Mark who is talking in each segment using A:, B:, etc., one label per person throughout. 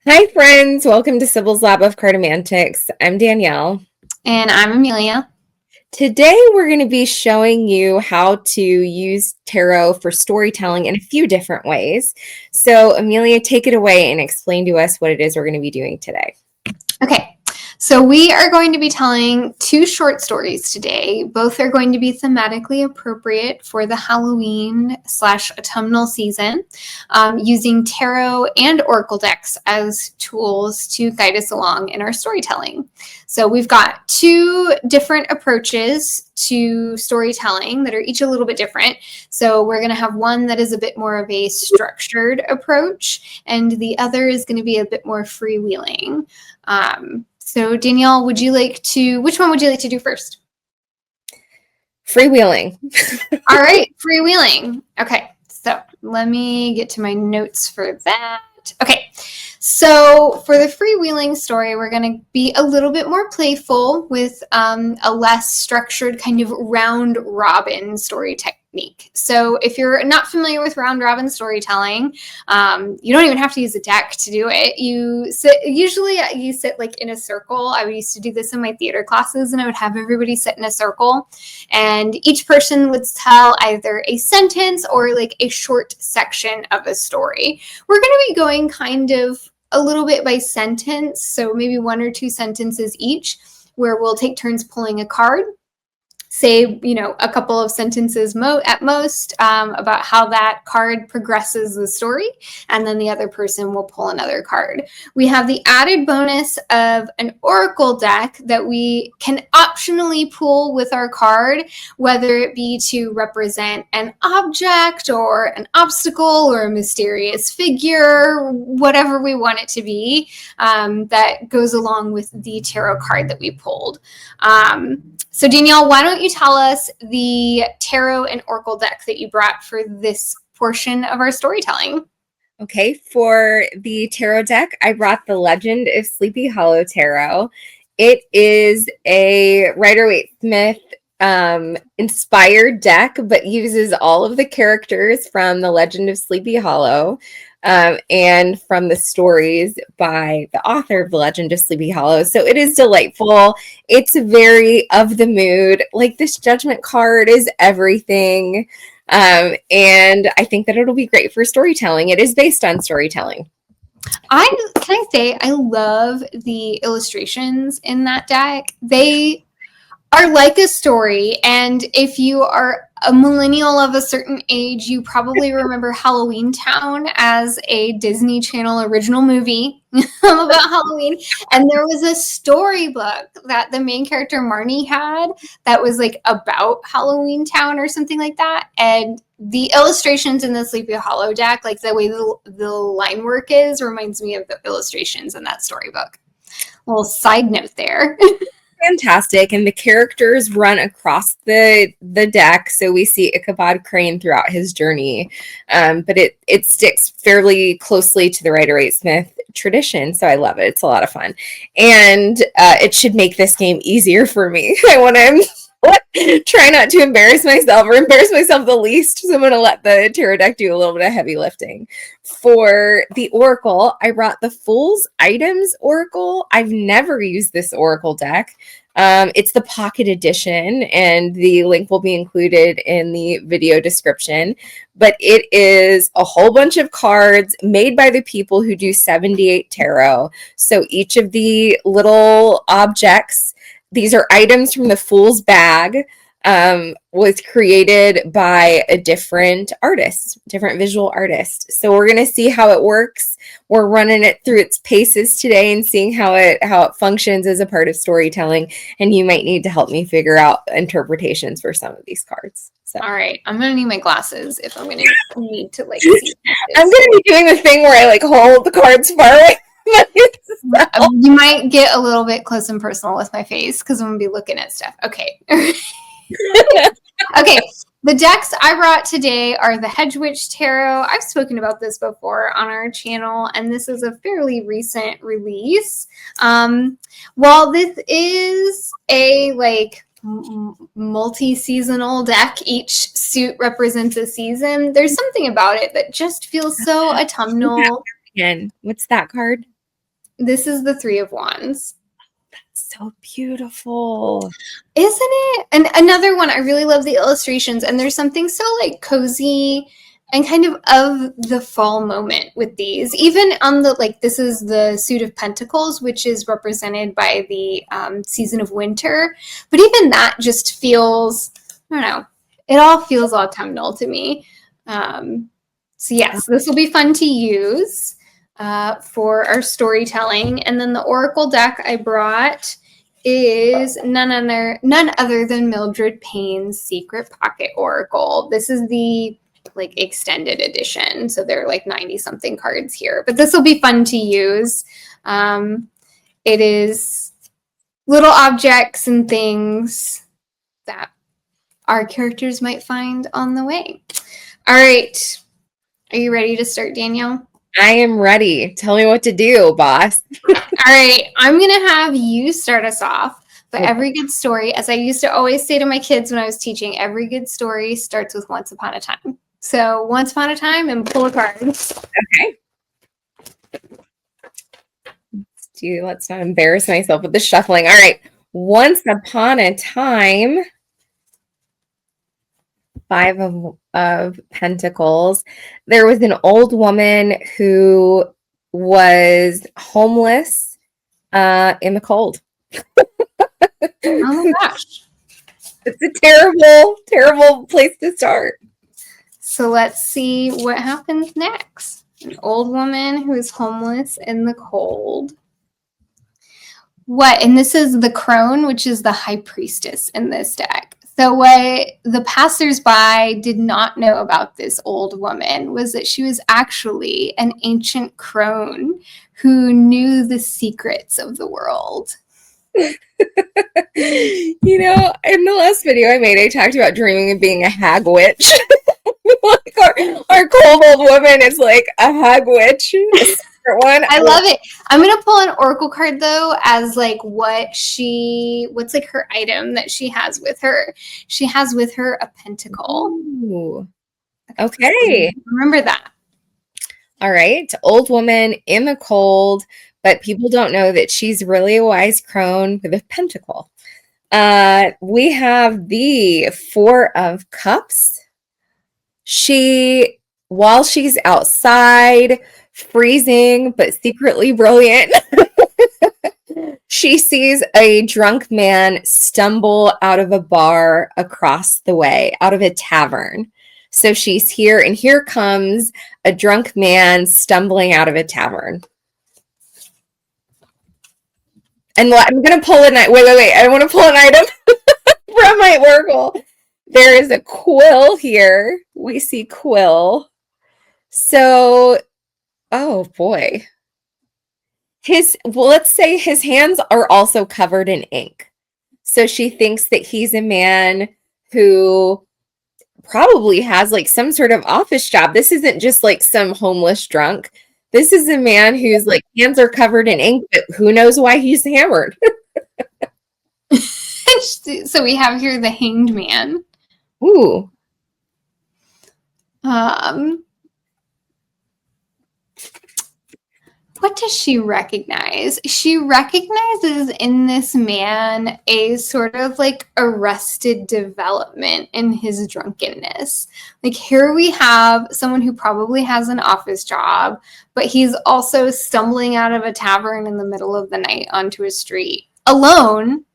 A: Hi, friends. Welcome to Sibyl's Lab of Cartomantics. I'm Danielle.
B: And I'm Amelia.
A: Today, we're going to be showing you how to use tarot for storytelling in a few different ways. So, Amelia, take it away and explain to us what it is we're going to be doing today.
B: Okay, so we are going to be telling two short stories today. Both are going to be thematically appropriate for the Halloween/autumnal season, using tarot and oracle decks as tools to guide us along in our storytelling. So we've got two different approaches to storytelling that are each a little bit different. So we're going to have one that is a bit more of a structured approach, and the other is going to be a bit more freewheeling. So Danielle, which one would you like to do first?
A: Freewheeling.
B: All right, freewheeling. Okay, so let me get to my notes for that. Okay, so for the freewheeling story, we're going to be a little bit more playful with a less structured kind of round robin story technique. So if you're not familiar with round robin storytelling, you don't even have to use a deck to do it. You sit like in a circle. I used to do this in my theater classes, and I would have everybody sit in a circle, and each person would tell either a sentence or like a short section of a story. We're going to be going kind of a little bit by sentence, so maybe one or two sentences each, where we'll take turns pulling a card. Say, a couple of sentences at most about how that card progresses the story, and then the other person will pull another card. We have the added bonus of an oracle deck that we can optionally pull with our card, whether it be to represent an object or an obstacle or a mysterious figure, whatever we want it to be, that goes along with the tarot card that we pulled. So Danielle, why don't you tell us the tarot and oracle deck that you brought for this portion of our storytelling?
A: Okay, for the tarot deck, I brought the Legend of Sleepy Hollow Tarot. It is a Rider-Waite-Smith inspired deck, but uses all of the characters from the Legend of Sleepy Hollow and from the stories by the author of the Legend of Sleepy Hollow. So it is delightful. It's very of the mood. Like, this Judgment card is everything. And I think that it'll be great for storytelling. It is based on storytelling.
B: I love the illustrations in that deck. They are like a story, and if you are a millennial of a certain age, you probably remember Halloween Town as a Disney Channel original movie about Halloween. And there was a storybook that the main character Marnie had that was like about Halloween Town or something like that. And the illustrations in the Sleepy Hollow deck, like the way the line work is, reminds me of the illustrations in that storybook. A little side note there.
A: Fantastic, and the characters run across the deck, so we see Ichabod Crane throughout his journey, but it sticks fairly closely to the Rider-Waite-Smith tradition, so I love it. It's a lot of fun, and it should make this game easier for me. I want to try not to embarrass myself the least, so I'm going to let the tarot deck do a little bit of heavy lifting. For the oracle, I brought the Fool's Items Oracle. I've never used this oracle deck. It's the pocket edition, and the link will be included in the video description. But it is a whole bunch of cards made by the people who do 78 tarot. So each of the little objects, these are items from the Fool's Bag, was created by a different visual artist. So we're going to see how it works. We're running it through its paces today and seeing how it functions as a part of storytelling. And you might need to help me figure out interpretations for some of these cards. So.
B: All right, I'm going to need my glasses if I'm going to need to like see.
A: I'm going to be doing the thing where I like hold the cards far away.
B: You might get a little bit close and personal with my face because I'm going to be looking at stuff. Okay. Okay, the decks I brought today are the Hedgewitch Tarot. I've spoken about this before on our channel, and this is a fairly recent release. While this is a multi-seasonal deck, each suit represents a season, there's something about it that just feels so autumnal.
A: again. What's that card?
B: This is the Three of Wands.
A: So beautiful.
B: Isn't it? And another one, I really love the illustrations, and there's something so like cozy and kind of the fall moment with these. Even on the, like, this is the Suit of Pentacles, which is represented by the season of winter. But even that just feels, I don't know, it all feels autumnal to me. So yes, this will be fun to use for our storytelling. And then the Oracle deck I brought is none other than Mildred Payne's Secret Pocket Oracle. This is the like extended edition, so there are like 90 something cards here, but this will be fun to use. It is little objects and things that our characters might find on the way. All right, are you ready to start, Danielle?
A: I am ready. Tell me what to do, boss.
B: All right, I'm gonna have you start us off. But every good story, as I used to always say to my kids when I was teaching, every good story starts with once upon a time. So once upon a time and pull a card.
A: Okay. Let's not embarrass myself with the shuffling. All right. Once upon a time, Five of Pentacles, there was an old woman who was homeless in the cold.
B: Oh my gosh.
A: It's a terrible, terrible place to start.
B: So let's see what happens next. An old woman who is homeless in the cold. What? And this is the crone, which is the high priestess in this deck. So what the passersby did not know about this old woman was that she was actually an ancient crone who knew the secrets of the world.
A: You know, in the last video I made, I talked about dreaming of being a hag witch. Like our cold old woman is like a hag witch. One.
B: I love it. I'm gonna pull an oracle card though, as like what's like her item that she has with her. She has with her a pentacle.
A: Ooh. Okay.
B: Remember that.
A: All right. Old woman in the cold, but people don't know that she's really a wise crone with a pentacle. We have the Four of Cups. While she's outside, freezing, but secretly brilliant, she sees a drunk man stumble out of a bar across the way, out of a tavern. So she's here, and here comes a drunk man stumbling out of a tavern. And I'm going to pull an item. Wait. I want to pull an item from my oracle. There is a quill here. We see quill. So, oh boy. Let's say his hands are also covered in ink. So she thinks that he's a man who probably has like some sort of office job. This isn't just like some homeless drunk. This is a man whose like hands are covered in ink, but who knows why he's hammered.
B: So we have here the Hanged Man.
A: Ooh.
B: What does she recognize? She recognizes in this man a sort of like arrested development in his drunkenness. Like here we have someone who probably has an office job, but he's also stumbling out of a tavern in the middle of the night onto a street alone.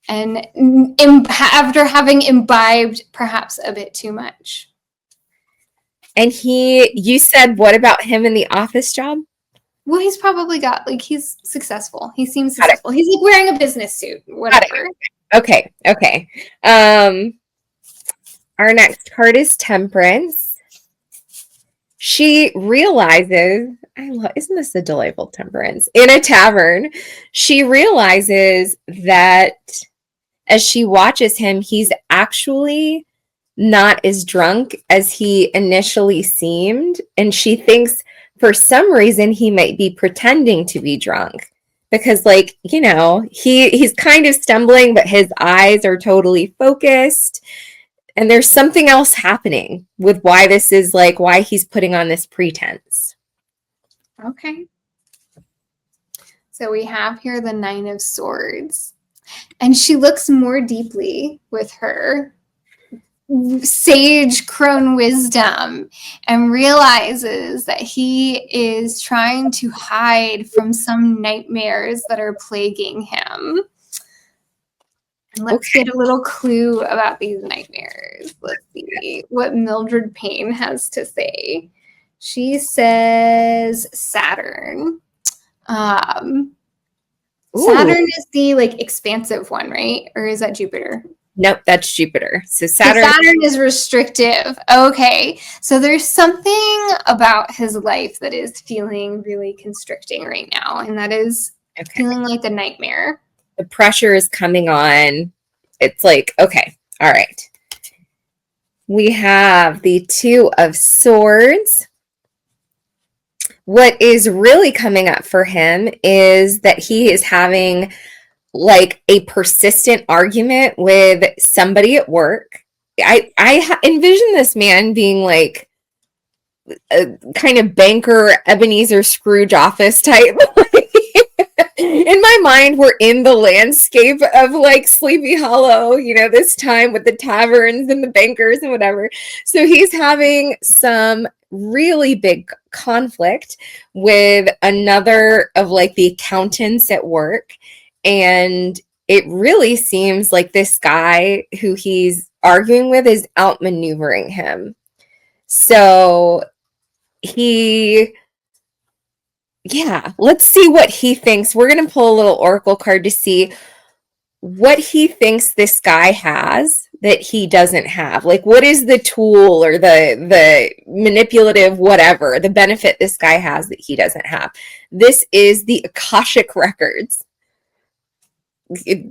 B: And after having imbibed perhaps a bit too much.
A: And you said, what about him in the office job?
B: Well, he's probably got, like, he's successful. He seems successful. He's like wearing a business suit, whatever.
A: Okay. Our next card is Temperance. She realizes, isn't this a delightful Temperance? In a tavern, she realizes that as she watches him, he's actually not as drunk as he initially seemed. And she thinks for some reason he might be pretending to be drunk because, like, you know, he's kind of stumbling, but his eyes are totally focused. And there's something else happening with why this is like, why he's putting on this pretense.
B: Okay. So we have here the Nine of Swords. And she looks more deeply with her sage crone wisdom and realizes that he is trying to hide from some nightmares that are plaguing him. And let's get a little clue about these nightmares. Let's see what Mildred Payne has to say. She says Saturn. Saturn is the like expansive one, right? Or is that Jupiter?
A: Nope, that's Jupiter. So
B: Saturn is restrictive. Okay. So there's something about his life that is feeling really constricting right now. And that is feeling like a nightmare.
A: The pressure is coming on. It's like, okay, all right. We have the Two of Swords. What is really coming up for him is that he is having like a persistent argument with somebody at work. I envision this man being like a kind of banker Ebenezer Scrooge office type. In my mind, we're in the landscape of like Sleepy Hollow, you know, this time with the taverns and the bankers and whatever. So he's having some really big conflict with another of like the accountants at work. And it really seems like this guy who he's arguing with is outmaneuvering him. So let's see what he thinks. We're going to pull a little oracle card to see what he thinks this guy has that he doesn't have. Like, what is the tool or the manipulative whatever, the benefit this guy has that he doesn't have. This is the Akashic Records. He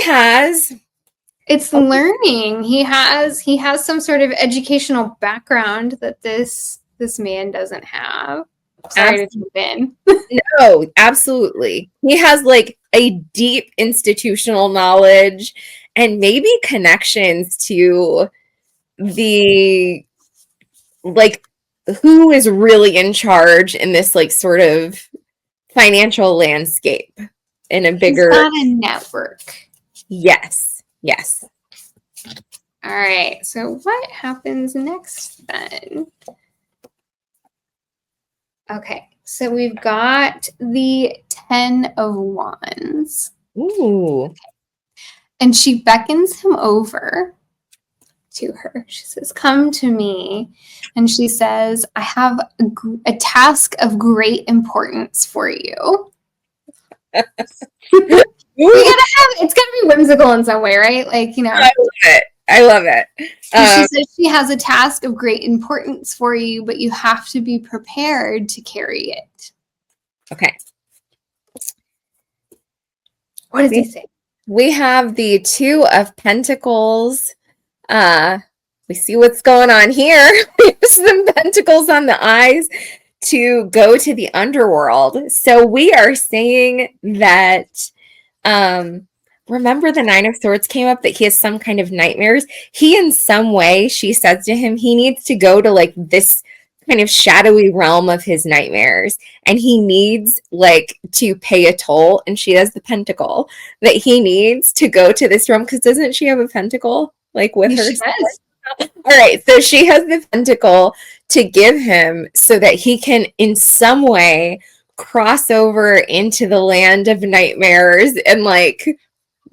A: has...
B: It's learning. He has some sort of educational background that this man doesn't have. Sorry to jump in.
A: No, absolutely. He has like a deep institutional knowledge and maybe connections to the like who is really in charge in this like sort of financial landscape in a bigger.
B: He's got a network.
A: Yes.
B: All right. So what happens next then? Okay, so we've got the 10 of Wands.
A: Ooh.
B: Okay. And she beckons him over to her. She says, come to me. And she says, I have a task of great importance for you. It's gotta be whimsical in some way, right? Like, you know.
A: I love it.
B: She says she has a task of great importance for you, but you have to be prepared to carry it.
A: Okay.
B: What does he say?
A: We have the Two of Pentacles. We see what's going on here. We have some pentacles on the eyes to go to the underworld. So we are saying that remember the Nine of Swords came up, that he has some kind of nightmares. He in some way, she says to him, he needs to go to like this kind of shadowy realm of his nightmares, and he needs like to pay a toll. And she has the pentacle that he needs to go to this realm, because doesn't she have a pentacle like with her? All right, so she has the pentacle to give him so that he can in some way cross over into the land of nightmares and like,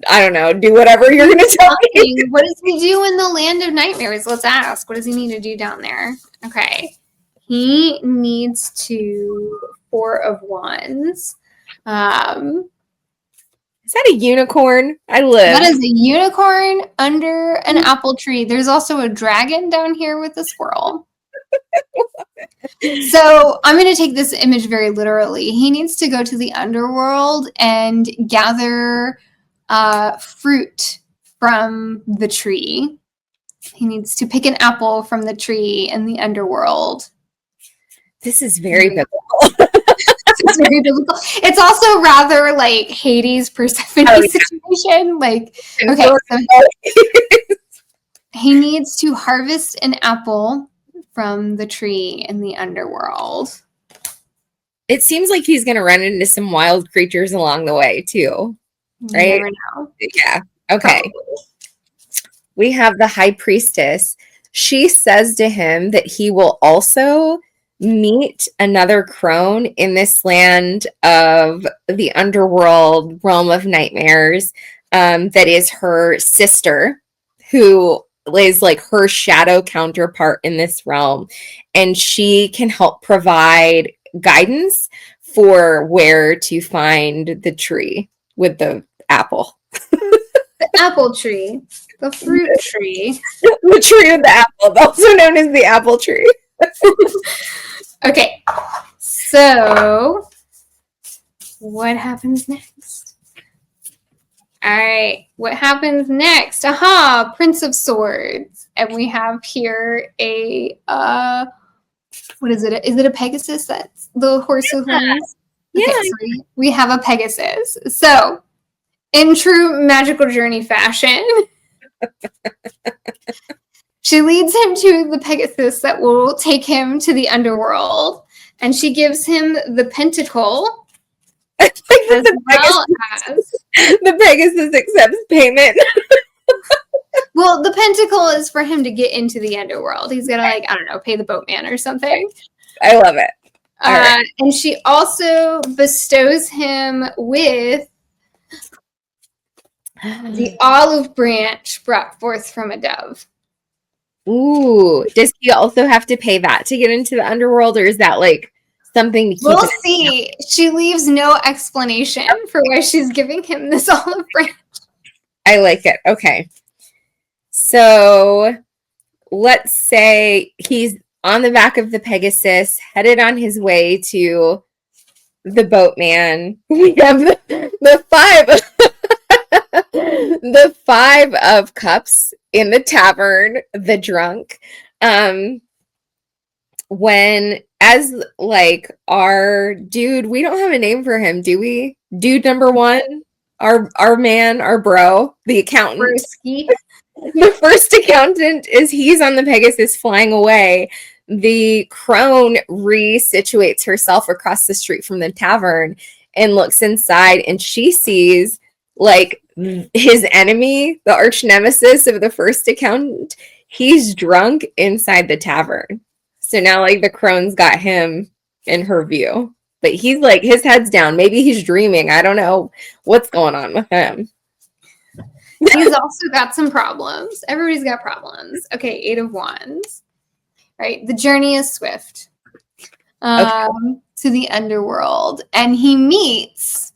A: I don't know, do whatever you're going to tell me.
B: What does he do in the land of nightmares? Let's ask. What does he need to do down there? Okay. He needs to, Four of Wands.
A: Is that a unicorn? I live.
B: That is a unicorn under an apple tree. There's also a dragon down here with a squirrel. So I'm going to take this image very literally. He needs to go to the underworld and gather fruit from the tree. He needs to pick an apple from the tree in the underworld.
A: This is very biblical.
B: It's very biblical. It's also rather like Hades Persephone situation. Like, okay, so he needs to harvest an apple from the tree in the underworld.
A: it seems like he's going to run into some wild creatures along the way too, right?
B: You never know.
A: Yeah. Okay.
B: Probably.
A: We have the high priestess. She says to him that he will also meet another crone in this land of the underworld realm of nightmares, that is her sister, who is like her shadow counterpart in this realm, and she can help provide guidance for where to find the tree with the apple.
B: The apple tree. The fruit tree.
A: The tree with the apple, also known as the apple tree.
B: Okay, so what happens next? All right, what happens next? Aha, Prince of Swords. And we have here a, what is it? Is it a Pegasus? That's the horse with horns?
A: Yeah.
B: Okay, so we have a Pegasus. So, in true magical journey fashion, she leads him to the Pegasus that will take him to the underworld, and she gives him the pentacle, as well as
A: the Pegasus accepts payment.
B: well, the pentacle is for him to get into the underworld. He's gonna, like, I don't know, pay the boatman or something.
A: I love it.
B: Right. And she also bestows him with the olive branch brought forth from a dove.
A: Ooh, does he also have to pay that to get into the underworld, or is that like something to keep?
B: We'll see. She leaves no explanation for why she's giving him this olive branch.
A: I like it. Okay. So let's say he's on the back of the Pegasus, headed on his way to the boatman. We have the five of cups in the tavern, the drunk. When as like our dude, we don't have a name for him, do we? Dude number one, our man, our bro, the accountant.
B: Broski.
A: The first accountant is he's on the Pegasus flying away. The crone resituates herself across the street from the tavern and looks inside, and she sees like his enemy, the arch nemesis of the first accountant. He's drunk inside the tavern. So now like the crone's got him in her view. But he's like, his head's down. Maybe he's dreaming. I don't know what's going on with him.
B: He's also got some problems. Everybody's got problems. Okay, 8 of Wands. Right? The journey is swift. To the underworld. And he meets...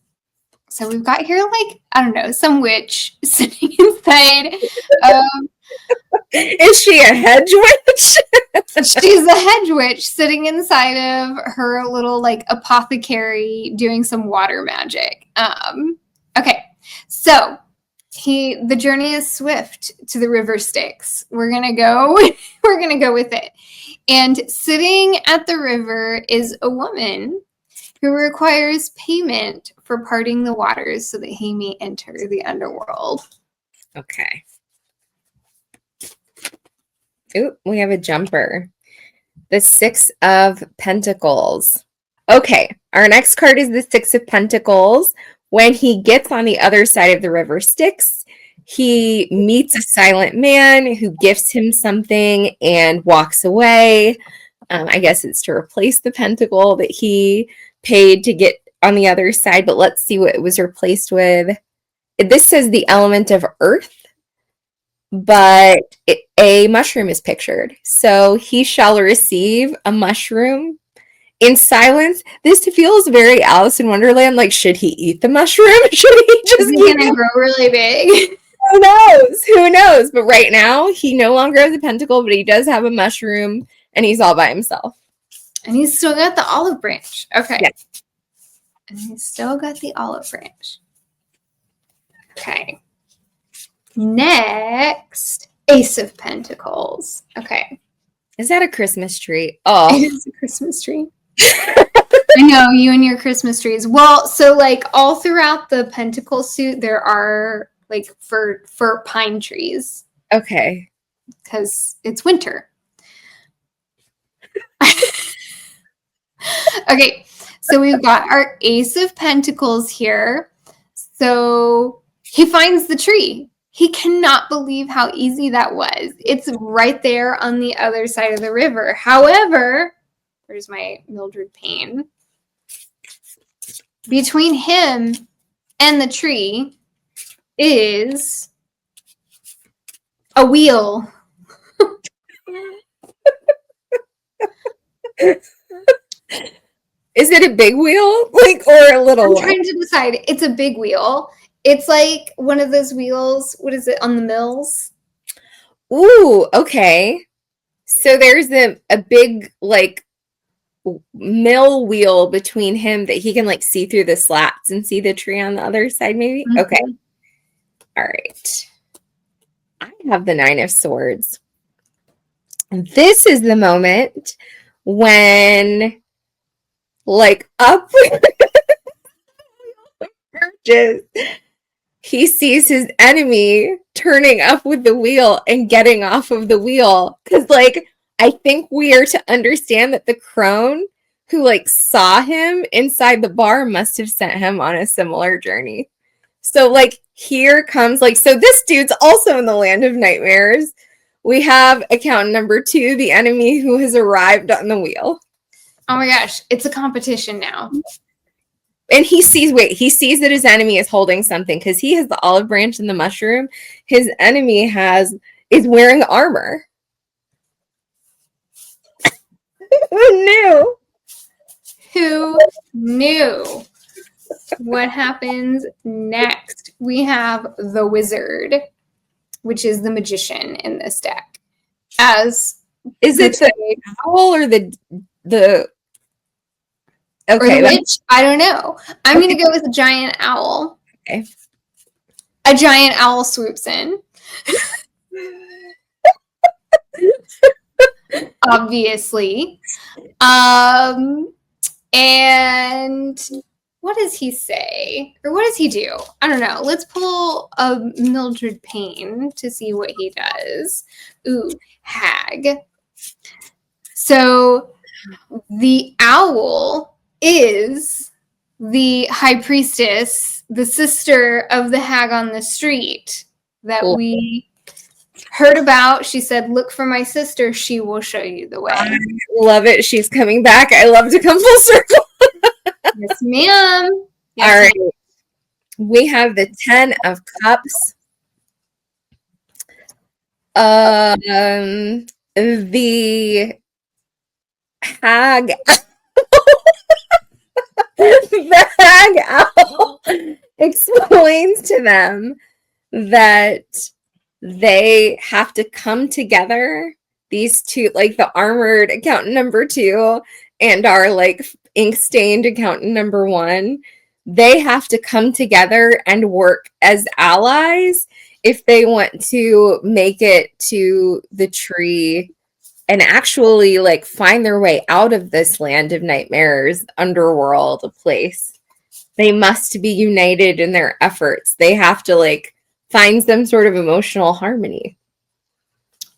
B: So we've got here, like, I don't know, some witch sitting inside.
A: Is she a hedge witch?
B: She's a hedge witch sitting inside of her little, like, apothecary doing some water magic. Okay, so the journey is swift to the river Styx. We're gonna go with it. And sitting at the river is a woman who requires payment for parting the waters so that he may enter the underworld.
A: Okay. Ooh, we have a jumper. The 6 of Pentacles. Okay, our next card is the 6 of Pentacles. When he gets on the other side of the river Styx, he meets a silent man who gifts him something and walks away. I guess it's to replace the pentacle that he paid to get on the other side, but let's see what it was replaced with. This says the element of earth, but a mushroom is pictured. So he shall receive a mushroom in silence. This feels very Alice in Wonderland. Like, should he eat the mushroom? Should he just
B: keep it grow really big?
A: Who knows? Who knows? But right now, he no longer has a pentacle, but he does have a mushroom, and he's all by himself.
B: And he's still got the olive branch. Okay.
A: Yes.
B: And he's still got the olive branch. Okay. Next, Ace of Pentacles. Okay.
A: Is that a Christmas tree? Oh.
B: It is a Christmas tree. I know, you and your Christmas trees. Well, so like all throughout the pentacle suit, there are like fir pine trees.
A: Okay.
B: Because it's winter. Okay, So we've got our Ace of Pentacles here. So he finds the tree. He cannot believe how easy that was. It's right there on the other side of the river. However, where's my Mildred Payne? Between him and the tree is a wheel.
A: Is it a big wheel, like, or a little
B: I'm
A: one?
B: trying to decide. It's a big wheel. It's like one of those wheels. What is it on the mills?
A: Ooh, okay. So there's a big, like, mill wheel between him that he can, like, see through the slats and see the tree on the other side, maybe?
B: Mm-hmm.
A: Okay. All right. I have the 9 of Swords. And this is the moment when, like, up he sees his enemy turning up with the wheel and getting off of the wheel. Because, like, I think we are to understand that the crone who, like, saw him inside the bar must have sent him on a similar journey. So, like, here comes, like, so this dude's also in the land of nightmares. We have account number 2, the enemy who has arrived on the wheel.
B: Oh my gosh, it's a competition now.
A: And he sees that his enemy is holding something because he has the olive branch and the mushroom. His enemy is wearing armor. Who knew?
B: Who knew? What happens next? We have the wizard, which is the magician in this deck. Is
A: it the owl or the
B: okay, or the witch? I don't know. I'm going to go with a giant owl.
A: Okay.
B: A giant owl swoops in. Obviously. And what does he say? Or what does he do? I don't know. Let's pull a Mildred Payne to see what he does. Ooh, hag. So the owl is the high priestess, the sister of the hag on the street that we heard about. She said, look for my sister. She will show you the way.
A: I love it. She's coming back. I love to come full circle.
B: Yes, ma'am. Yes,
A: all right. We have the 10 of Cups. The hag. The hag owl explains to them that they have to come together. These two, like the armored accountant number 2 and our like ink stained accountant number 1, they have to come together and work as allies if they want to make it to the tree and actually like find their way out of this land of nightmares, underworld place. They must be united in their efforts. They have to like find some sort of emotional harmony.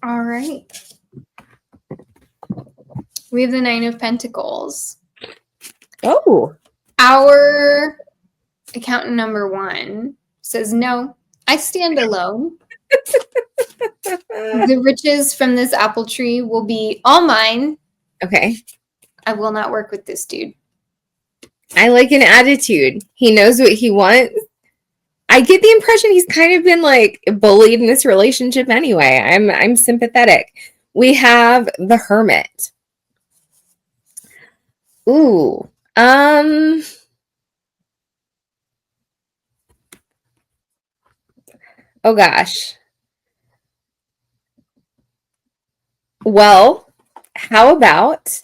B: All right. We have the 9 of Pentacles.
A: Oh.
B: Our accountant number 1 says, no, I stand alone. The riches from this apple tree will be all mine.
A: Okay.
B: I will not work with this dude.
A: I like an attitude. He knows what he wants. I get the impression he's kind of been like bullied in this relationship anyway. I'm sympathetic. We have the Hermit. Ooh. Oh gosh. Well, how about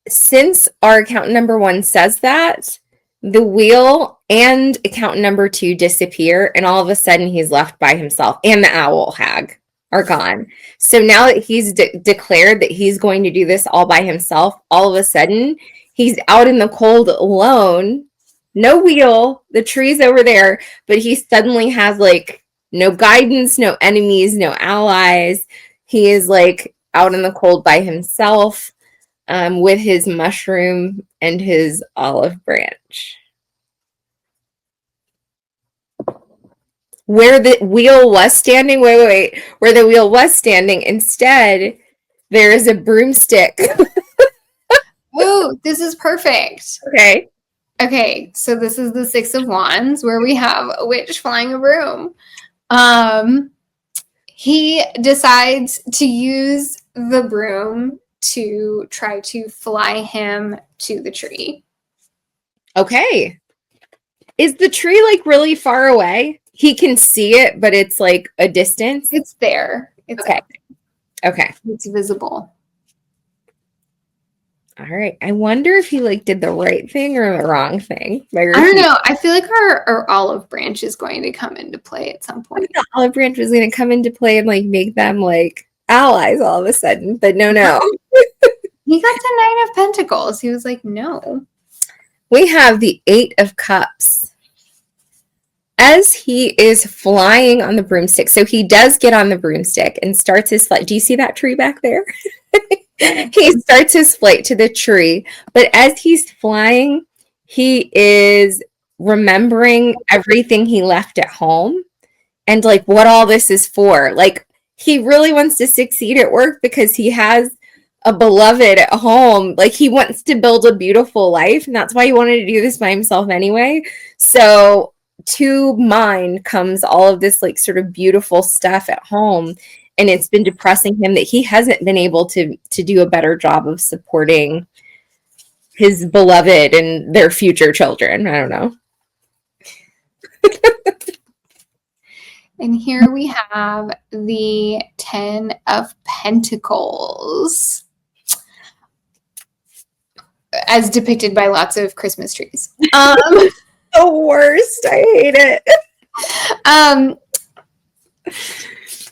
A: since our account number 1 says that, the wheel and account number 2 disappear, and all of a sudden he's left by himself, and the owl hag are gone. So now that he's declared that he's going to do this all by himself, all of a sudden he's out in the cold alone, no wheel, the tree's over there, but he suddenly has like no guidance, no enemies, no allies. He is like out in the cold by himself. with his mushroom and his olive branch. Where the wheel was standing, wait. Where the wheel was standing, instead, there is a broomstick.
B: Ooh, this is perfect.
A: Okay.
B: Okay, so this is the Six of Wands, where we have a witch flying a broom. He decides to use the broom to try to fly him to the tree.
A: Okay. Is the tree like really far away? He can see it, but it's like a distance?
B: It's there. It's
A: okay. Okay.
B: It's visible.
A: All right. I wonder if he like did the right thing or the wrong thing.
B: I don't know. I feel like our olive branch is going to come into play at some point.
A: The olive branch was going to come into play and like make them like allies all of a sudden, but no.
B: He got the Nine of Pentacles. He was like, no.
A: We have the Eight of Cups. As he is flying on the broomstick, so he does get on the broomstick and starts his flight. Do you see that tree back there? He starts his flight to the tree, but as he's flying, he is remembering everything he left at home and like what all this is for. Like he really wants to succeed at work because he has a beloved at home. Like he wants to build a beautiful life, and that's why he wanted to do this by himself anyway. So to mind comes all of this like sort of beautiful stuff at home, and it's been depressing him that he hasn't been able to do a better job of supporting his beloved and their future children. I don't know.
B: And here we have the 10 of Pentacles, as depicted by lots of Christmas trees.
A: The worst. I hate it.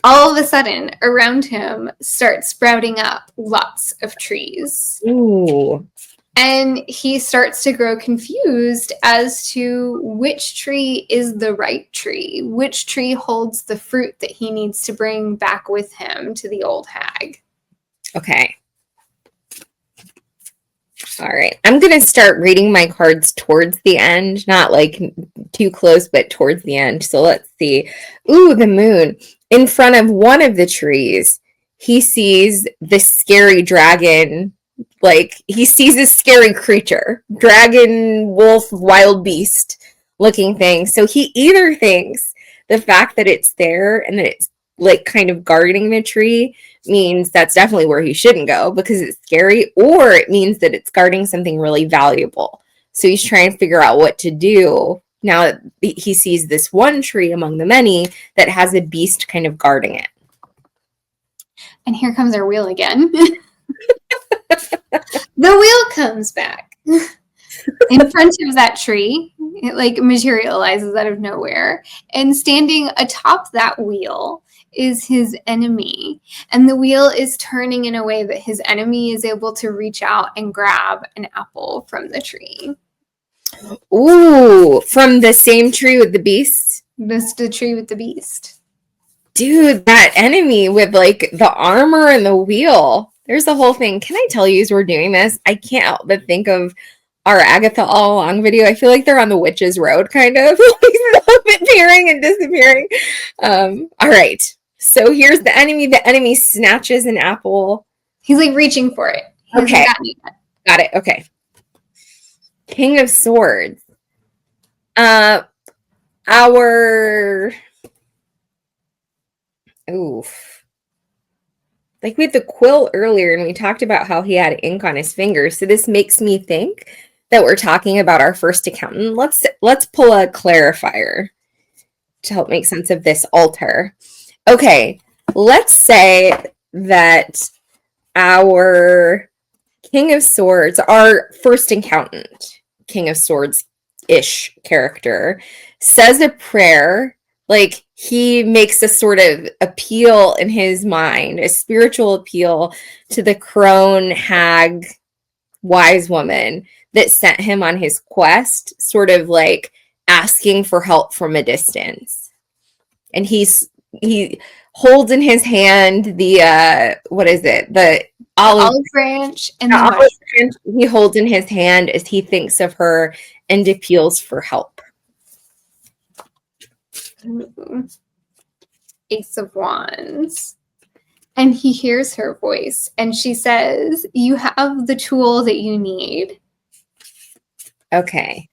B: All of a sudden, around him start sprouting up lots of trees.
A: Ooh.
B: And he starts to grow confused as to which tree is the right tree, which tree holds the fruit that he needs to bring back with him to the old hag.
A: Okay. All right. I'm going to start reading my cards towards the end, not like too close, but towards the end. So let's see. Ooh, the moon. In front of one of the trees, he sees this scary dragon. Like he sees a scary creature, dragon, wolf, wild beast looking thing. So he either thinks the fact that it's there and that it's like kind of guarding the tree means that's definitely where he shouldn't go because it's scary, or it means that it's guarding something really valuable. So he's trying to figure out what to do now that he sees this one tree among the many that has a beast kind of guarding it.
B: And here comes our wheel again. The wheel comes back in front of that tree. It like materializes out of nowhere, and standing atop that wheel is his enemy, and the wheel is turning in a way that his enemy is able to reach out and grab an apple from the tree.
A: Ooh, from the same tree with the beast?
B: This the tree with the beast.
A: Dude, that enemy with like the armor and the wheel. There's the whole thing. Can I tell you as we're doing this, I can't help but think of our Agatha All Along video. I feel like they're on the Witch's Road, kind of. Appearing and disappearing. All right. So here's the enemy. The enemy snatches an apple.
B: He's like reaching for it.
A: Okay. Got it. Okay. King of Swords. Like with the quill earlier, and we talked about how he had ink on his fingers. So this makes me think that we're talking about our first accountant. Let's pull a clarifier to help make sense of this altar. Okay, let's say that our King of Swords, our first accountant, King of Swords-ish character, says a prayer. Like he makes a sort of appeal in his mind, a spiritual appeal to the crone hag wise woman that sent him on his quest, sort of like asking for help from a distance. And he holds in his hand the what is it? olive
B: branch and
A: the
B: the
A: olive
B: mushroom.
A: branch he holds in his hand as he thinks of her and appeals for help.
B: Ace of Wands. And he hears her voice and she says, "You have the tool that you need."
A: Okay.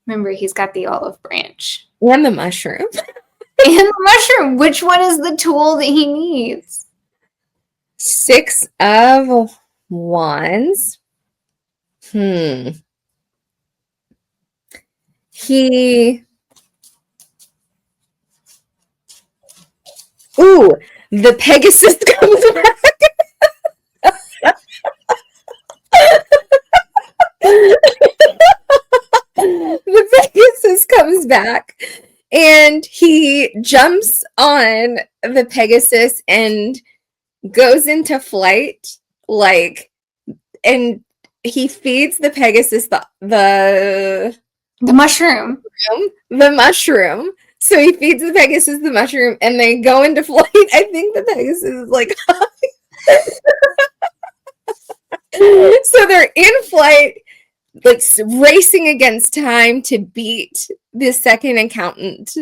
B: Remember, he's got the olive branch.
A: And the mushroom.
B: And the mushroom. Which one is the tool that he needs?
A: 6 of Wands. Ooh, the Pegasus comes back. The Pegasus comes back and he jumps on the Pegasus and goes into flight, and he feeds the Pegasus the
B: mushroom.
A: The mushroom. So he feeds the Pegasus the mushroom and they go into flight. I think the Pegasus is like so they're in flight, like racing against time to beat the second accountant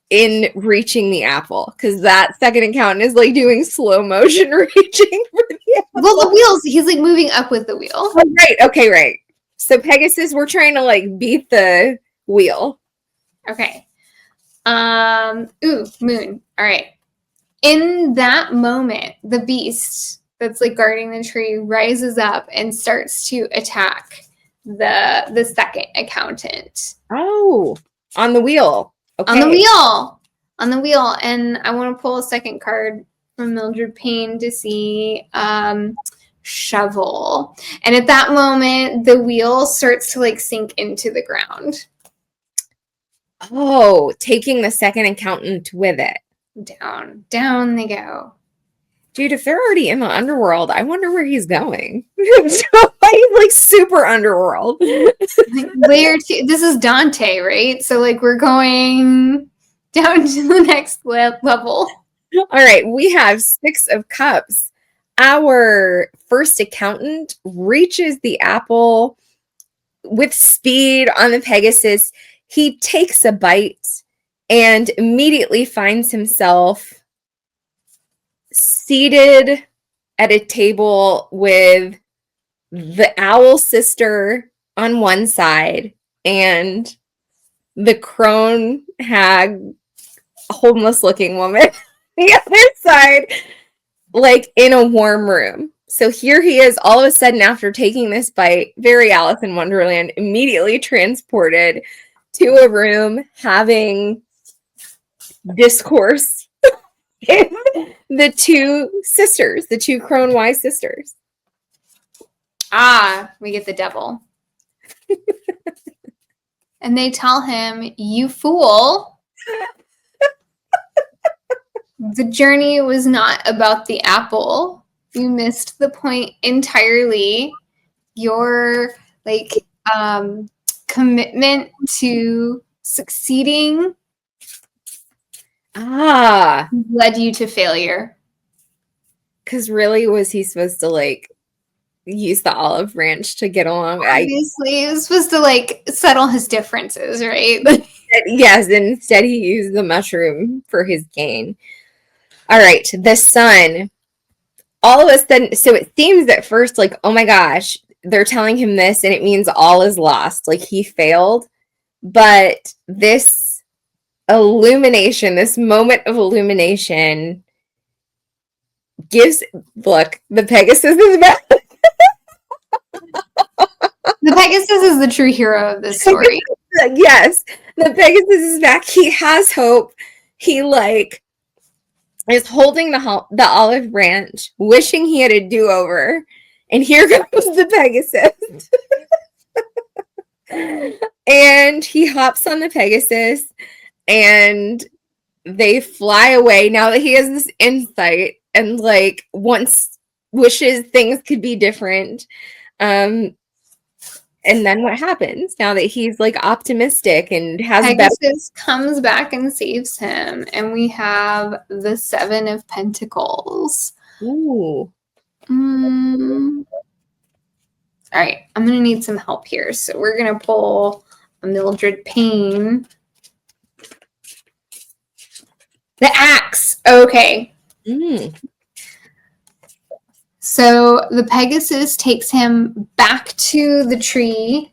A: in reaching the apple, because that second accountant is like doing slow motion reaching for the apple.
B: Well, the wheels, he's like moving up with the wheel.
A: Oh, right. Okay, right. So Pegasus, we're trying to like beat the wheel.
B: Okay. Moon. All right. In that moment, the beast that's like guarding the tree rises up and starts to attack the second accountant.
A: Oh, on the wheel. Okay.
B: On the wheel. And I want to pull a second card from Mildred Payne to see shovel. And at that moment, the wheel starts to like sink into the ground.
A: Oh, taking the second accountant with it.
B: Down they go.
A: Dude, if they're already in the underworld, I wonder where he's going. He's like super underworld.
B: Layer 2. This is Dante, right? So like we're going down to the next level.
A: All right, we have 6 of Cups. Our first accountant reaches the apple with speed on the Pegasus. He takes a bite and immediately finds himself seated at a table with the owl sister on one side and the crone hag, homeless looking woman the other side, like in a warm room. So here he is, all of a sudden, after taking this bite, very Alice in Wonderland, immediately transported to a room having discourse with the 2 sisters, the 2 crone wise sisters.
B: We get the devil. And they tell him, "You fool. The journey was not about the apple. You missed the point entirely. Your commitment to succeeding led you to failure."
A: Because really, was he supposed to like use the olive branch to get along?
B: Obviously, he was supposed to like settle his differences, right?
A: Yes, instead he used the mushroom for his gain. All right, the sun. All of a sudden, so it seems at first like, oh my gosh, they're telling him this and it means all is lost. Like he failed. But this illumination, this moment of illumination look, the Pegasus is back.
B: The Pegasus is the true hero of this story.
A: Yes, the Pegasus is back. He has hope. He is holding the olive branch, wishing he had a do-over. And here comes the Pegasus. And he hops on the Pegasus and they fly away now that he has this insight and like wishes things could be different. And then what happens now that he's like optimistic and has
B: Pegasus comes back and saves him, and we have the 7 of Pentacles.
A: Ooh.
B: All right, I'm going to need some help here. So we're going to pull a Mildred Payne. The axe. Okay. So the Pegasus takes him back to the tree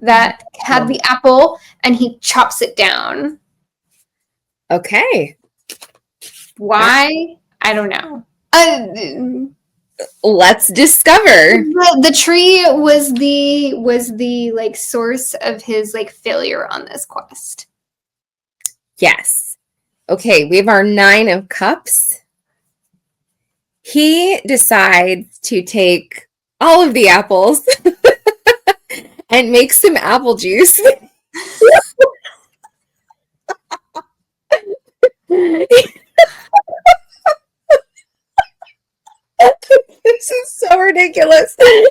B: that had the apple, and he chops it down.
A: Okay.
B: Why? I don't know.
A: Let's discover.
B: The tree was the like source of his like failure on this quest.
A: Yes. Okay, we have our 9 of Cups. He decides to take all of the apples and make some apple juice. This is so ridiculous. He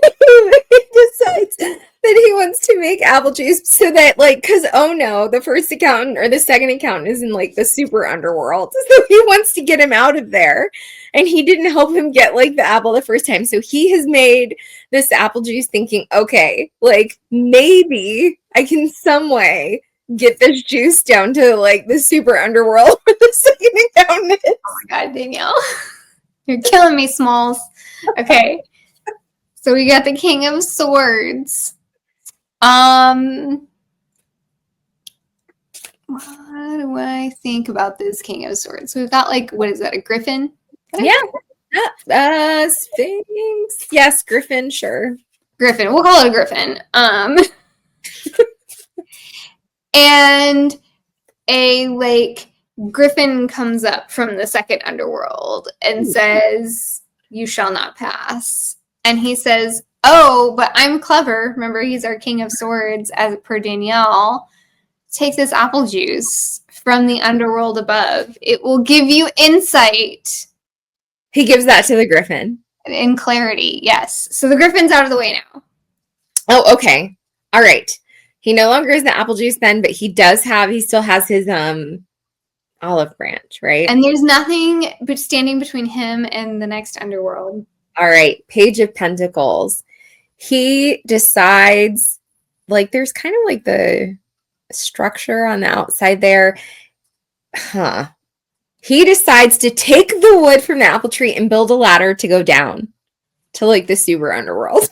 A: decides that he wants to make apple juice so that, like, because, oh no, the first accountant or the second accountant is in, like, the super underworld. So he wants to get him out of there. And he didn't help him get, like, the apple the first time. So he has made this apple juice thinking, okay, like, maybe I can some way get this juice down to, like, the super underworld where the second accountant is.
B: Oh my God, Danielle. You're killing me, Smalls. Okay. So we got the King of Swords. What do I think about this King of Swords? So we've got, like, what is that, a griffin?
A: Yeah. Sphinx. Yes, griffin, sure.
B: Griffin. We'll call it a griffin. And a, like, griffin comes up from the second underworld and says, "You shall not pass." And he says, "Oh, but I'm clever." Remember, he's our King of Swords, as per Danielle. "Take this apple juice from the underworld above. It will give you insight."
A: He gives that to the griffin.
B: In clarity, yes. So the griffin's out of the way now.
A: Oh, okay. All right. He no longer is the apple juice then, but he still has his olive branch, right?
B: And there's nothing but standing between him and the next underworld.
A: All right. Page of Pentacles. He decides, like, there's kind of like the structure on the outside there. He decides to take the wood from the apple tree and build a ladder to go down to, like, the super underworld.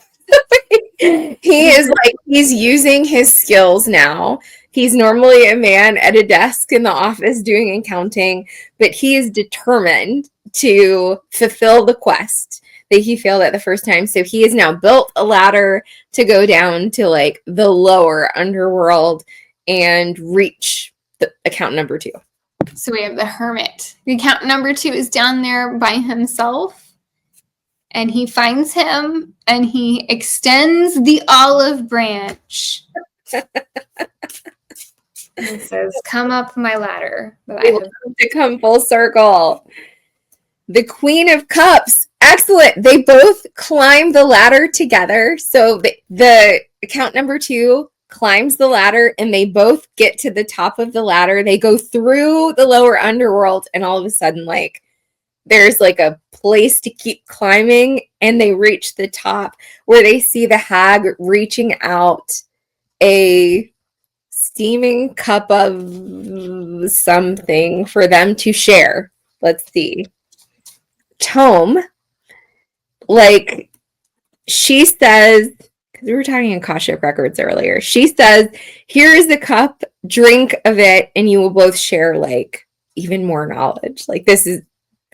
A: He is like, he's using his skills now. He's normally a man at a desk in the office doing accounting, but he is determined to fulfill the quest that he failed at the first time. So he has now built a ladder to go down to, like, the lower underworld and reach the account number 2.
B: So we have the Hermit. The account number 2 is down there by himself. And he finds him, and he extends the olive branch. And says, "Come up my ladder." But I have
A: to come full circle. The Queen of Cups. Excellent. They both climb the ladder together. So the account number 2 climbs the ladder, and they both get to the top of the ladder. They go through the lower underworld, and all of a sudden, like, there's, like, a place to keep climbing, and they reach the top where they see the hag reaching out a steaming cup of something for them to share. Let's see. Tome. Like, she says, because we were talking in Akashic Records earlier, she says, "Here is the cup, drink of it, and you will both share, like, even more knowledge." Like, this is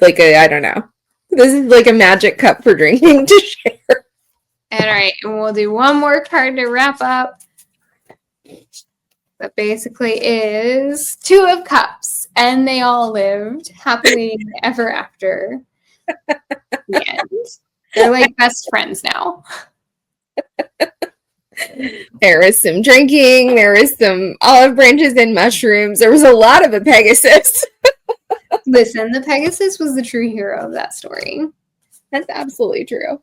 A: like I don't know. This is like a magic cup for drinking to share.
B: All right, and we'll do one more card to wrap up. That basically is 2 of Cups, and they all lived happily ever after. The end. They're like best friends now.
A: There was some drinking. There was some olive branches and mushrooms. There was a lot of a Pegasus.
B: Listen, the Pegasus was the true hero of that story.
A: That's absolutely true.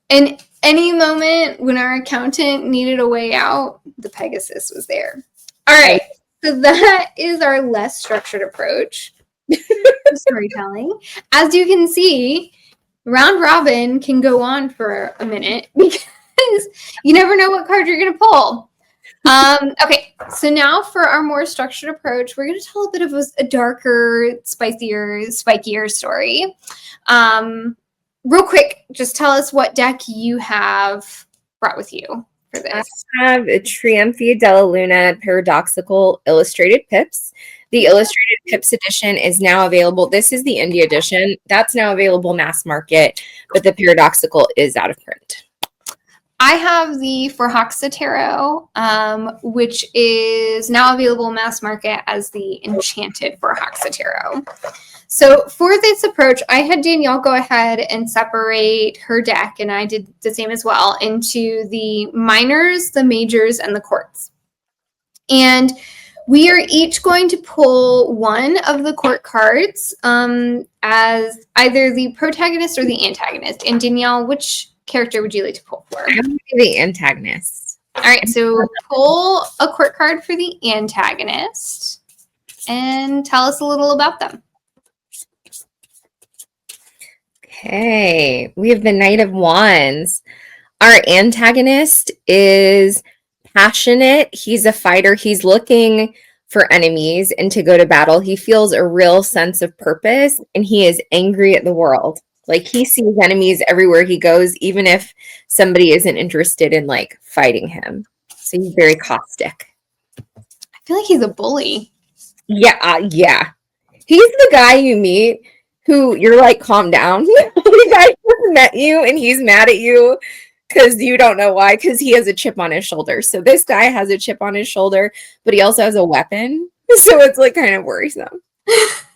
B: In any moment when our accountant needed a way out, the Pegasus was there. All right, so that is our less structured approach to storytelling. As you can see, round robin can go on for a minute because because you never know what card you're going to pull. Okay, so now for our more structured approach, we're going to tell a bit of a darker, spikier story. Real quick, just tell us what deck you have brought with you for this.
A: I have a Trionfi, Della, Paradoxical Illustrated Pips. The Illustrated Pips edition is now available. This is the indie edition. That's now available mass market, but the Paradoxical is out of print.
B: I have the Forhaxa Tarot, which is now available mass market as the Enchanted Forhaxa Tarot. So for this approach, I had Danielle go ahead and separate her deck, and I did the same as well, into the minors, the majors, and the courts. And we are each going to pull one of the court cards as either the protagonist or the antagonist. And Danielle, which character would you like to pull for?
A: I'm going to be the antagonist.
B: All right, so pull a court card for the antagonist and tell us a little about them.
A: Okay, we have the Knight of Wands. Our antagonist is passionate. He's a fighter. He's looking for enemies and to go to battle. He feels a real sense of purpose, and he is angry at the world. Like, he sees enemies everywhere he goes, even if somebody isn't interested in, like, fighting him. So he's very caustic.
B: I feel like he's a bully.
A: Yeah, yeah. He's the guy you meet who you're like, calm down. The guy just met you, and he's mad at you because you don't know why, because he has a chip on his shoulder. So this guy has a chip on his shoulder, but he also has a weapon. So it's, like, kind of worrisome.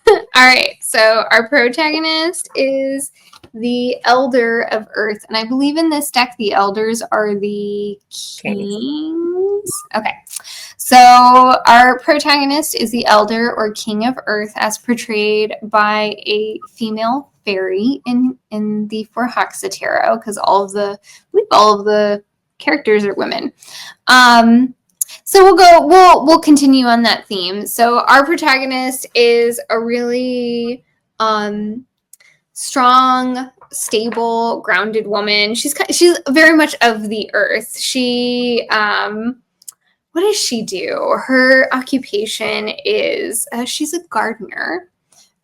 B: All right, so our protagonist is the Elder of Earth, and I believe in this deck the elders are the kings. Okay, so our protagonist is the Elder or King of Earth, as portrayed by a female fairy in the Forhaxa Tarot, because all of the characters are women. So we'll continue on that theme. So our protagonist is a really strong, stable, grounded woman. She's very much of the earth. She what does she do? Her occupation is she's a gardener.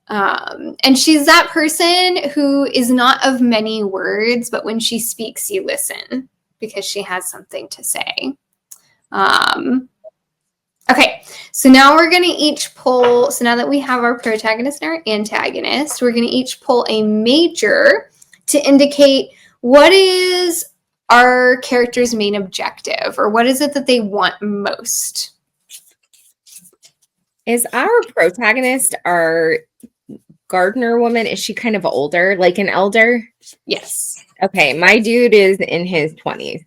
B: And she's that person who is not of many words, but when she speaks, you listen because she has something to say. Okay, so now we're going to each pull, so now that we have our protagonist and our antagonist, we're going to each pull a major to indicate what is our character's main objective, or what is it that they want most.
A: Is our protagonist our gardener woman? Is she kind of older, like an elder?
B: Yes.
A: Okay, my dude is in his 20s.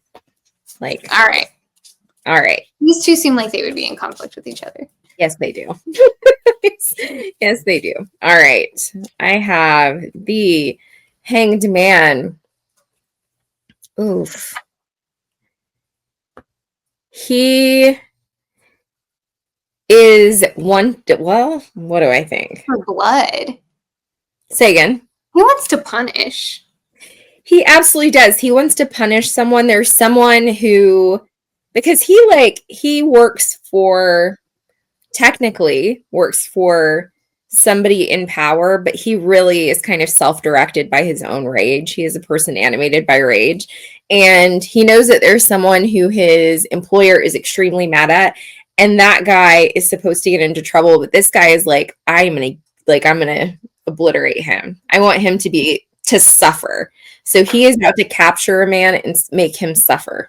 A: Like, all right.
B: These two seem like they would be in conflict with each other.
A: Yes, they do. Yes, they do. All right. I have the Hanged Man. Oof. He is one. Well, what do I think?
B: For blood.
A: Say again.
B: He wants to punish.
A: He absolutely does. He wants to punish someone. There's someone who, because he technically works for somebody in power, but he really is kind of self-directed by his own rage. He is a person animated by rage. And he knows that there's someone who his employer is extremely mad at. And that guy is supposed to get into trouble. But this guy is like, I'm going to obliterate him. I want him to suffer. So he is about to capture a man and make him suffer.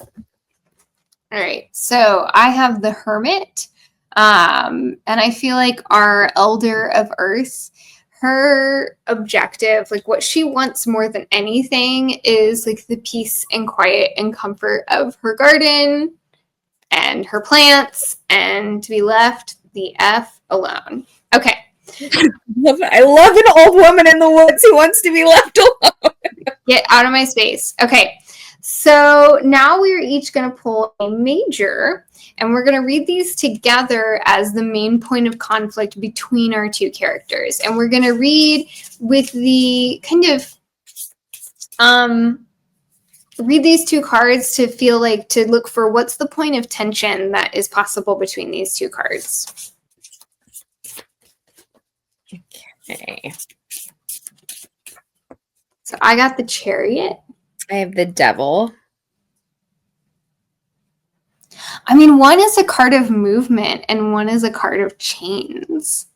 B: All right, so I have the Hermit, and I feel like our Elder of Earth, her objective, like what she wants more than anything is like the peace and quiet and comfort of her garden and her plants and to be left the F alone. Okay.
A: I love an old woman in the woods who wants to be left alone.
B: Get out of my space. Okay. So now we're each going to pull a major, and we're going to read these together as the main point of conflict between our two characters. And we're going to read with the kind of read these two cards to feel like, to look for what's the point of tension that is possible between these two cards.
A: Okay.
B: So I got the Chariot.
A: I have the Devil.
B: I mean, one is a card of movement and one is a card of chains.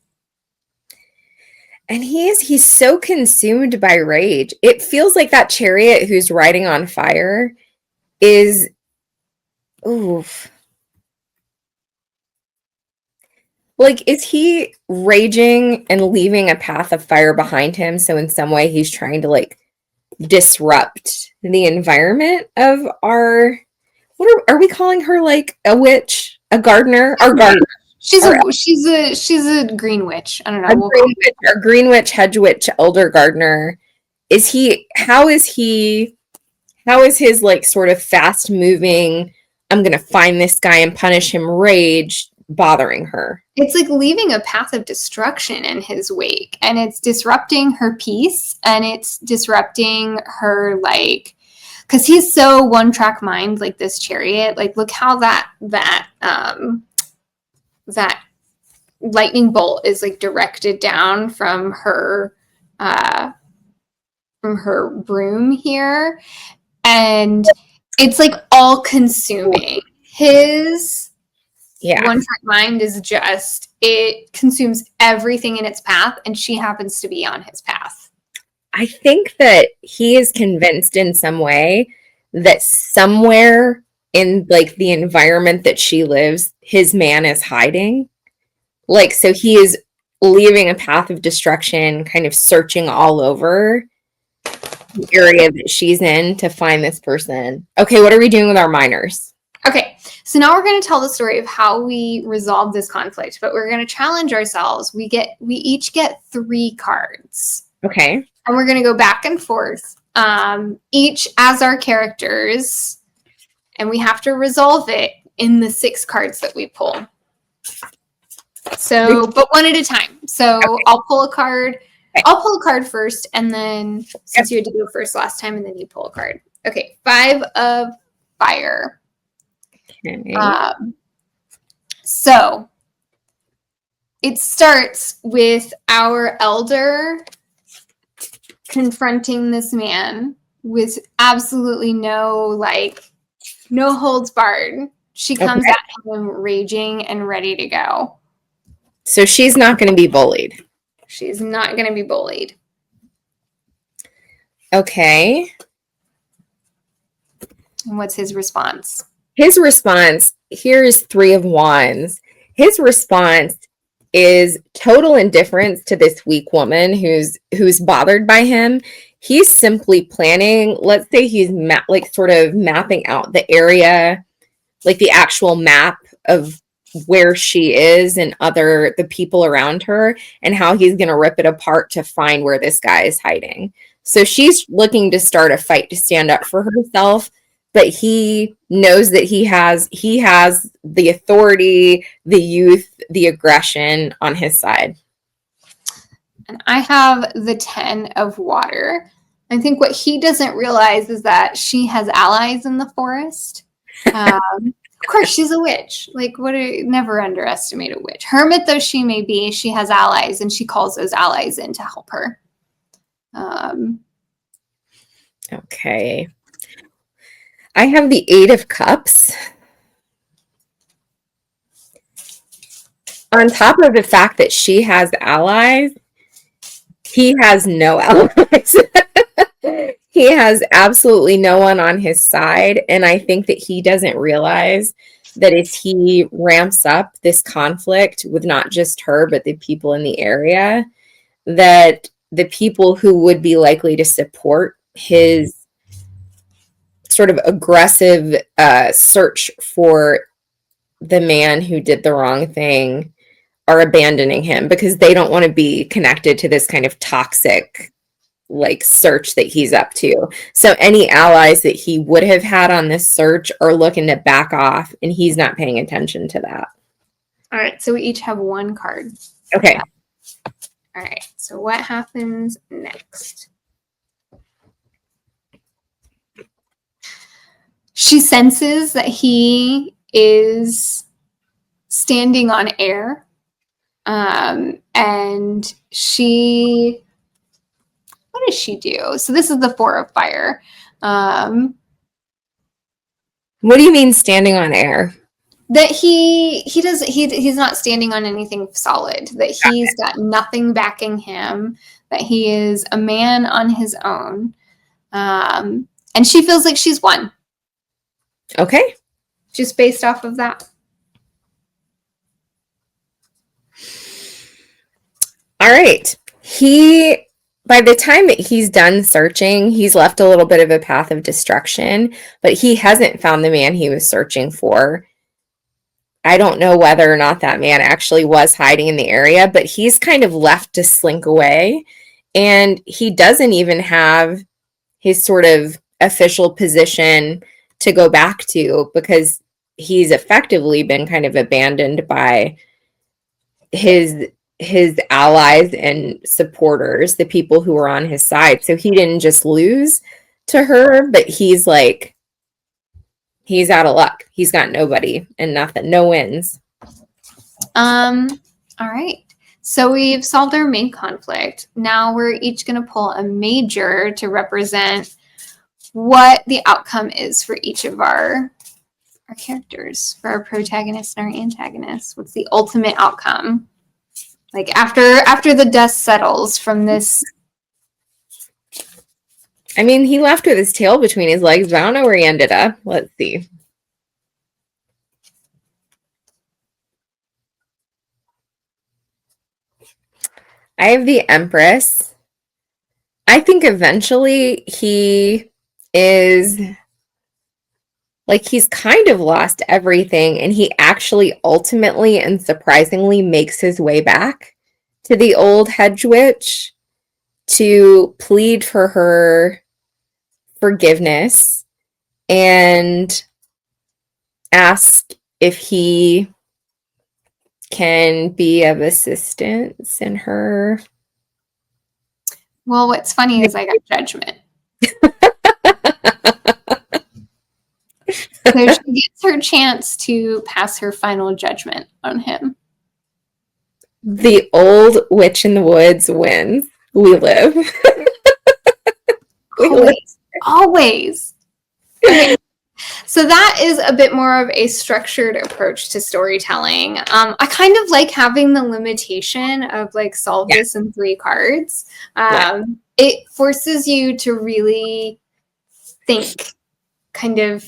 A: And he's so consumed by rage. It feels like that Chariot who's riding on fire is, oof. Like, is he raging and leaving a path of fire behind him? So in some way he's trying to like disrupt the environment of our, what are we calling her, like a witch, a gardener, or gardener?
B: She's a green witch. I don't know.
A: Our green witch, hedge witch, elder gardener. How is his like sort of fast moving, I'm gonna find this guy and punish him rage bothering her?
B: It's like leaving a path of destruction in his wake, and it's disrupting her peace, and it's disrupting her, like, because he's so one track mind, like this Chariot. Like, look how that lightning bolt is like directed down from her broom here, and it's like all consuming. His one track mind is just, it consumes everything in its path, and she happens to be on his path.
A: I think that he is convinced in some way that somewhere in like the environment that she lives, his man is hiding. Like, so he is leaving a path of destruction, kind of searching all over the area that she's in to find this person. Okay, what are we doing with our minors?
B: Okay, so now we're going to tell the story of how we resolve this conflict, but we're going to challenge ourselves. We each get 3 cards.
A: Okay.
B: And we're going to go back and forth, each as our characters, and we have to resolve it in the 6 cards that we pull. So, but one at a time. So okay. I'll pull a card. Okay. I'll pull a card first, and then since you had to go first last time, and then you pull a card. Okay, 5 of Fire. Okay. So it starts with our elder confronting this man with absolutely no holds barred. She comes at him raging and ready to go.
A: So she's not going to be bullied.
B: She's not going to be bullied.
A: Okay.
B: And what's his response?
A: His response, here is 3 of Wands. His response is total indifference to this weak woman who's bothered by him. He's simply planning, let's say he's sort of mapping out the area, like the actual map of where she is and the people around her, and how he's going to rip it apart to find where this guy is hiding. So she's looking to start a fight to stand up for herself, but he knows that he has the authority, the youth, the aggression on his side.
B: And I have the 10 of Water. I think what he doesn't realize is that she has allies in the forest. Of course, she's a witch. Like, never underestimate a witch. Hermit though she may be, she has allies, and she calls those allies in to help her.
A: Okay. I have the 8 of Cups. On top of the fact that she has allies, he has no allies. He has absolutely no one on his side. And I think that he doesn't realize that as he ramps up this conflict with not just her, but the people in the area, that the people who would be likely to support his sort of aggressive search for the man who did the wrong thing are abandoning him because they don't want to be connected to this kind of toxic search that he's up to. So any allies that he would have had on this search are looking to back off, and he's not paying attention to that.
B: All right, so we each have 1 card.
A: Okay.
B: All right, so what happens next? She senses that he is standing on air. And what does she do? So this is the Four of Fire.
A: What do you mean standing on air?
B: That he's not standing on anything solid, that he's got nothing backing him, that he is a man on his own. And she feels like she's won.
A: Okay.
B: Just based off of that.
A: All right. By the time that he's done searching, he's left a little bit of a path of destruction, but he hasn't found the man he was searching for. I don't know whether or not that man actually was hiding in the area, but he's kind of left to slink away. And he doesn't even have his sort of official position to go back to, because he's effectively been kind of abandoned by his allies and supporters, the people who were on his side. So he didn't just lose to her, but he's out of luck. He's got nobody and nothing, no wins.
B: All right. So we've solved our main conflict. Now we're each going to pull a major to represent what the outcome is for each of our characters, for our protagonist and our antagonist. What's the ultimate outcome? Like after the dust settles from this.
A: I mean, he left with his tail between his legs, but I don't know where he ended up. Let's see. I have the Empress. I think eventually he is like, he's kind of lost everything, and he actually ultimately and surprisingly makes his way back to the old Hedgewitch to plead for her forgiveness and ask if he can be of assistance in her.
B: Well, what's funny is I got judgment. So she gets her chance to pass her final judgment on him.
A: The old witch in the woods wins. We live.
B: Always. Okay. So that is a bit more of a structured approach to storytelling. I kind of like having the limitation of like solve this in 3 cards. It forces you to really think kind of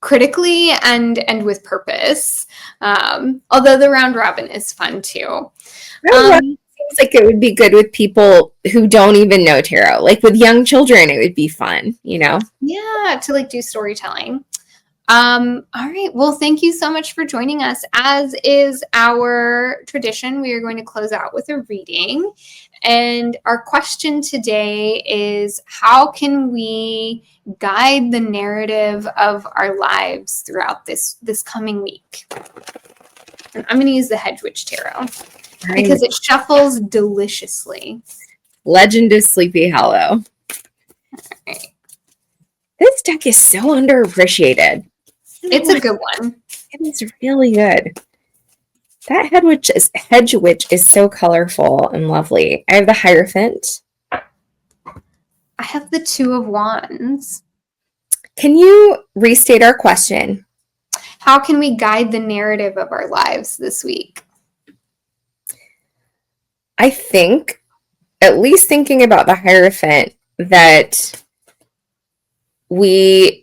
B: critically and with purpose. Although the round robin is fun too.
A: Seems like it would be good with people who don't even know tarot. Like with young children, it would be fun, you know?
B: Yeah, to like do storytelling. All right. Well, thank you so much for joining us. As is our tradition, we are going to close out with a reading. And our question today is, how can we guide the narrative of our lives throughout this coming week? And I'm going to use the Hedgewitch Tarot because it shuffles deliciously.
A: Legend of Sleepy Hollow.
B: All right.
A: This deck is so underappreciated.
B: It's a good one.
A: It is really good. That Hedgewitch is so colorful and lovely. I have the Hierophant.
B: I have the Two of Wands.
A: Can you restate our question?
B: How can we guide the narrative of our lives this week?
A: I think, at least thinking about the Hierophant, that we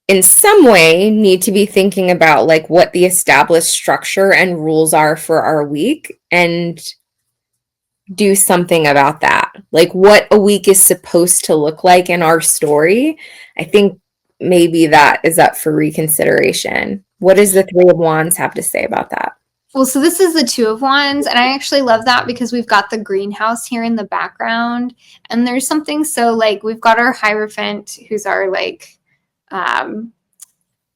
A: in some way need to be thinking about like what the established structure and rules are for our week and do something about that. Like what a week is supposed to look like in our story. I think maybe that is up for reconsideration. What does the Three of Wands have to say about that?
B: Well, so this is the Two of Wands, and I actually love that because we've got the greenhouse here in the background, and there's something so like we've got our Hierophant, who's our like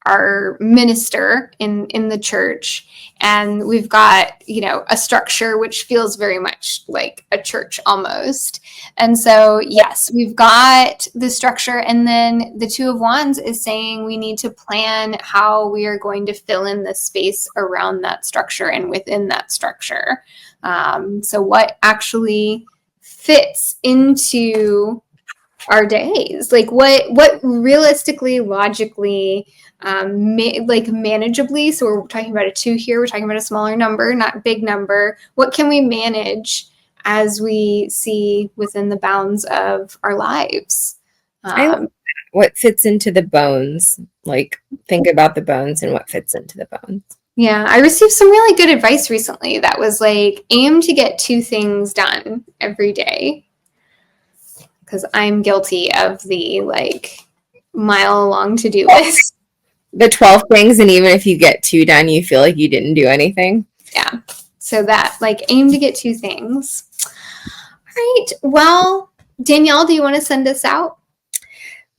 B: our minister in the church, and we've got, you know, a structure which feels very much like a church almost. And so yes, we've got the structure, and then the Two of Wands is saying we need to plan how we are going to fill in the space around that structure and within that structure. So what actually fits into our days, like what realistically, logically, like manageably. So we're talking about a 2 here, we're talking about a smaller number, not big number. What can we manage as we see within the bounds of our lives?
A: What fits into the bones? Like, think about the bones and what fits into the bones.
B: Yeah, I received some really good advice recently that was like, aim to get 2 things done every day. Because I'm guilty of the like mile-long to-do list.
A: The 12 things, and even if you get 2 done, you feel like you didn't do anything.
B: Yeah. So that, like, aim to get 2 things. All right. Well, Danielle, do you want to send us out?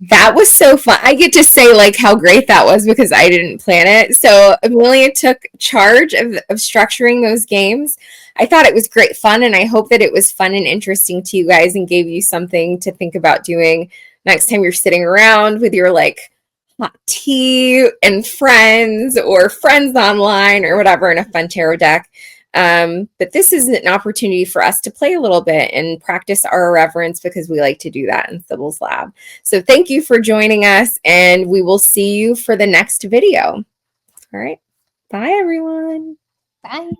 A: That was so fun. I get to say like how great that was because I didn't plan it. So Amelia took charge of structuring those games. I thought it was great fun, and I hope that it was fun and interesting to you guys and gave you something to think about doing next time you're sitting around with your like hot tea and friends, or friends online or whatever, in a fun tarot deck. But this is an opportunity for us to play a little bit and practice our irreverence, because we like to do that in sibylslab. So thank you for joining us, and we will see you for the next video. All right. Bye, everyone.
B: Bye.